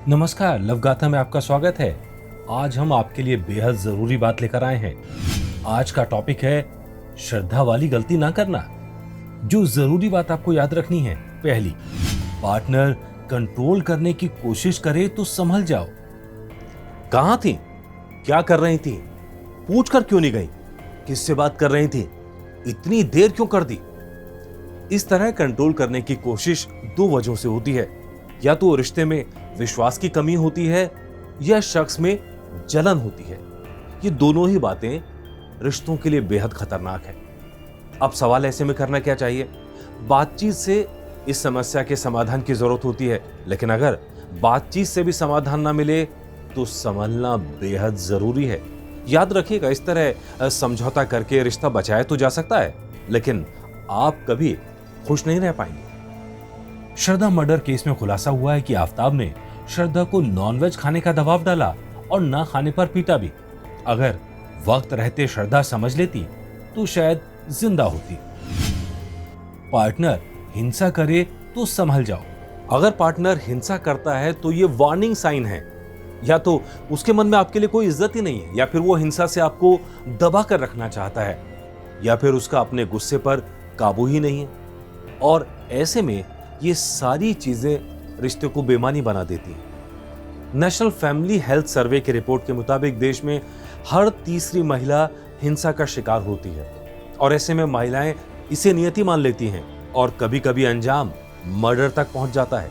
नमस्कार, लवगाथा में आपका स्वागत है। आज हम आपके लिए बेहद जरूरी बात लेकर आए हैं। आज का टॉपिक है श्रद्धा वाली गलती ना करना। जो जरूरी बात आपको याद रखनी है, पहली, पार्टनर कंट्रोल करने की कोशिश करे तो संभल जाओ। कहां थी, क्या कर रही थी, पूछ कर क्यों नहीं गई, किससे बात कर रही थी, इतनी देर क्यों कर दी। इस तरह कंट्रोल करने की कोशिश दो वजहों से होती है। या तो रिश्ते में विश्वास की कमी होती है या शख्स में जलन होती है। ये दोनों ही बातें रिश्तों के लिए बेहद खतरनाक है। अब सवाल ऐसे में करना क्या चाहिए? बातचीत से इस समस्या के समाधान की जरूरत होती है, लेकिन अगर बातचीत से भी समाधान ना मिले तो संभलना बेहद जरूरी है। याद रखिएगा, इस तरह समझौता करके रिश्ता बचाया तो जा सकता है, लेकिन आप कभी खुश नहीं रह पाएंगे। श्रद्धा मर्डर केस में खुलासा हुआ है कि आफताब ने श्रद्धा को नॉनवेज खाने का दबाव डाला और ना खाने पर पीटा भी। अगर वक्त रहते श्रद्धा समझ लेती तो शायद जिंदा होती। पार्टनर हिंसा करे तो संभल जाओ। अगर पार्टनर हिंसा करता है तो ये वार्निंग साइन है। या तो उसके मन में आपके लिए कोई इज्जत ही नहीं है, या फिर वो हिंसा से आपको दबा कर रखना चाहता है, या फिर उसका अपने गुस्से पर काबू ही नहीं है। और ऐसे में ये सारी चीजें रिश्ते को बेमानी बना देती हैं। नेशनल फैमिली हेल्थ सर्वे की रिपोर्ट के मुताबिक देश में हर तीसरी महिला हिंसा का शिकार होती है, और ऐसे में महिलाएं इसे नियति मान लेती हैं और कभी कभी अंजाम मर्डर तक पहुंच जाता है।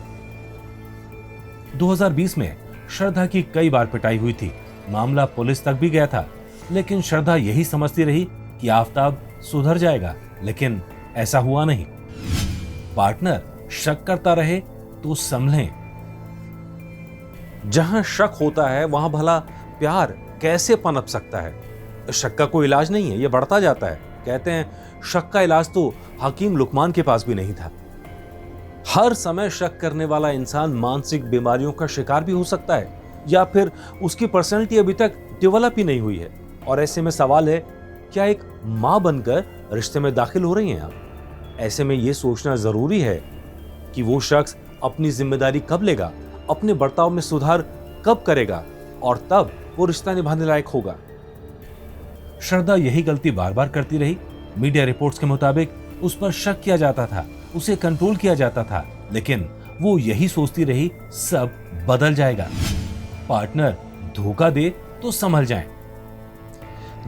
2020 में श्रद्धा की कई बार पिटाई हुई थी। मामला पुलिस तक भी गया था, लेकिन श्रद्धा यही समझती रही कि आफताब सुधर जाएगा, लेकिन ऐसा हुआ नहीं। पार्टनर शक करता रहे तो संभलें। जहां शक होता है वहां भला प्यार कैसे पनप सकता है। शक का कोई इलाज नहीं है, यह बढ़ता जाता है। कहते हैं शक का इलाज तो हकीम लुकमान के पास भी नहीं था। हर समय शक करने वाला इंसान मानसिक बीमारियों का शिकार भी हो सकता है, या फिर उसकी पर्सनैलिटी अभी तक डेवलप ही नहीं हुई है। और ऐसे में सवाल है, क्या एक मां बनकर रिश्ते में दाखिल हो रही हैं आप? ऐसे में यह सोचना जरूरी है कि वो शख्स अपनी जिम्मेदारी कब लेगा, अपने बर्ताव में सुधार कब करेगा, और तब वो रिश्ता निभाने लायक होगा। श्रद्धा यही गलती बार बार करती रही। मीडिया रिपोर्ट्स के मुताबिक उस पर शक किया जाता था, उसे कंट्रोल किया जाता था, लेकिन वो यही सोचती रही सब बदल जाएगा। पार्टनर धोखा दे तो संभल जाएं।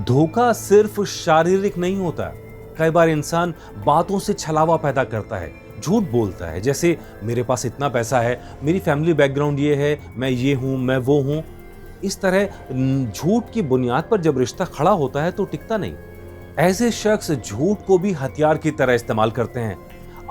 धोखा सिर्फ शारीरिक नहीं होता। कई बार इंसान बातों से छलावा पैदा करता है, झूठ बोलता है, जैसे मेरे पास इतना पैसा है, मेरी फैमिली बैकग्राउंड ये है, मैं ये हूं, मैं वो हूं। इस तरह झूठ की बुनियाद पर जब रिश्ता खड़ा होता है तो टिकता नहीं। ऐसे शख्स झूठ को भी हथियार की तरह इस्तेमाल करते हैं।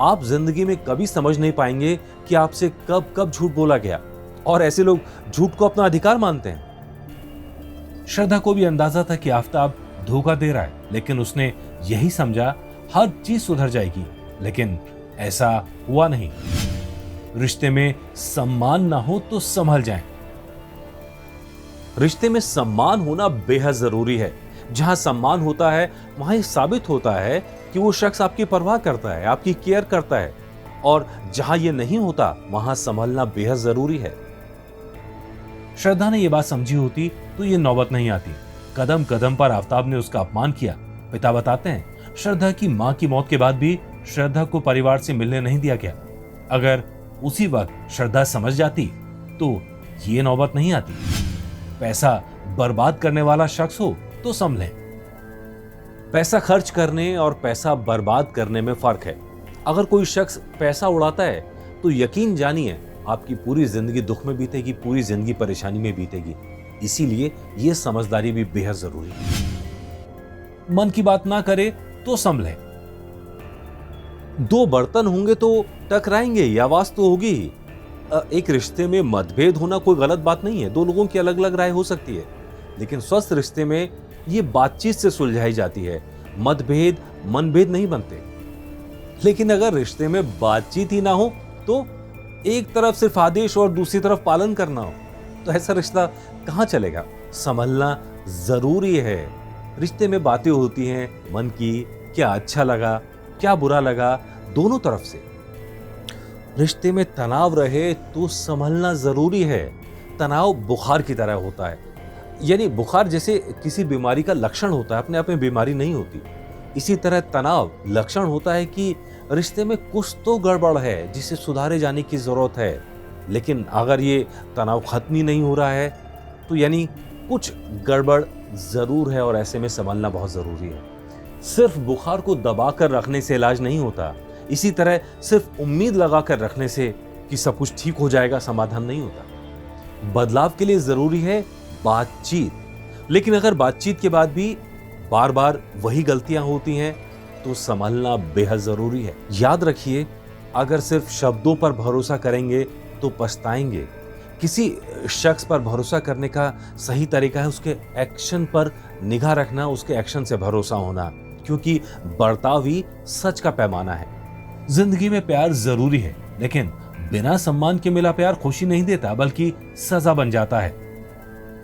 आप जिंदगी में कभी समझ नहीं पाएंगे कि आपसे कब कब झूठ बोला गया, और ऐसे लोग झूठ को अपना अधिकार मानते हैं। श्रद्धा को भी अंदाजा था कि आफताब धोखा दे रहा है, लेकिन उसने यही समझा हर चीज सुधर जाएगी, लेकिन ऐसा हुआ नहीं। रिश्ते में सम्मान ना हो तो संभल जाएं। रिश्ते में सम्मान होना बेहद जरूरी है। जहां सम्मान होता है वहां यह साबित होता है कि वो शख्स आपकी परवाह करता है, आपकी केयर करता है, और जहां यह नहीं होता वहां संभलना बेहद जरूरी है। श्रद्धा ने यह बात समझी होती तो ये नौबत नहीं आती। कदम कदम पर आफताब ने उसका अपमान किया। पिता बताते हैं, श्रद्धा की मां की मौत के बाद भी श्रद्धा को परिवार से मिलने नहीं दिया गया। अगर उसी वक्त श्रद्धा समझ जाती तो ये नौबत नहीं आती। पैसा बर्बाद करने वाला शख्स हो तो संभले। पैसा खर्च करने और पैसा बर्बाद करने में फर्क है। अगर कोई शख्स पैसा उड़ाता है तो यकीन जानिए आपकी पूरी जिंदगी दुख में बीतेगी, पूरी जिंदगी परेशानी में बीतेगी। इसीलिए यह समझदारी भी बेहद जरूरी है। मन की बात ना करे तो संभले। दो बर्तन होंगे तो टकराएंगे, ये आवाज तो होगी ही। एक रिश्ते में मतभेद होना कोई गलत बात नहीं है। दो लोगों की अलग अलग राय हो सकती है, लेकिन स्वस्थ रिश्ते में ये बातचीत से सुलझाई जाती है। मतभेद मनभेद नहीं बनते। लेकिन अगर रिश्ते में बातचीत ही ना हो तो एक तरफ सिर्फ आदेश और दूसरी तरफ पालन करना हो, तो ऐसा रिश्ता कहां चलेगा? संभलना जरूरी है। रिश्ते में बातें होती हैं मन की, क्या अच्छा लगा, क्या बुरा लगा, दोनों तरफ से। रिश्ते में तनाव रहे तो संभलना जरूरी है। तनाव बुखार की तरह होता है, यानी बुखार जैसे किसी बीमारी का लक्षण होता है, अपने आप में बीमारी नहीं होती। इसी तरह तनाव लक्षण होता है कि रिश्ते में कुछ तो गड़बड़ है जिसे सुधारे जाने की जरूरत है। लेकिन अगर ये तनाव खत्म ही नहीं हो रहा है तो यानी कुछ गड़बड़ जरूर है और ऐसे में संभलना बहुत जरूरी है। सिर्फ बुखार को दबाकर रखने से इलाज नहीं होता। इसी तरह सिर्फ उम्मीद लगाकर रखने से कि सब कुछ ठीक हो जाएगा समाधान नहीं होता। बदलाव के लिए जरूरी है बातचीत, लेकिन अगर बातचीत के बाद भी बार बार वही गलतियां होती हैं तो संभलना बेहद जरूरी है। याद रखिए, अगर सिर्फ शब्दों पर भरोसा करेंगे तो पछताएंगे। किसी शख्स पर भरोसा करने का सही तरीका है उसके एक्शन पर निगाह रखना, उसके एक्शन से भरोसा होना, क्योंकि बर्ताव ही सच का पैमाना है। जिंदगी में प्यार जरूरी है, लेकिन बिना सम्मान के मिला प्यार खुशी नहीं देता बल्कि सजा बन जाता है।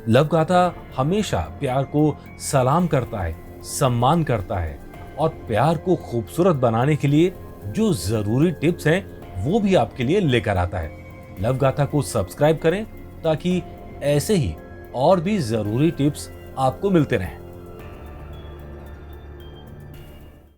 लव गाथा हमेशा प्यार को सलाम करता है, सम्मान करता है और प्यार को खूबसूरत बनाने के लिए जो जरूरी टिप्स हैं वो भी आपके लिए लेकर आता है। लव गाथा को सब्सक्राइब करें ताकि ऐसे ही और भी जरूरी टिप्स आपको मिलते रहें।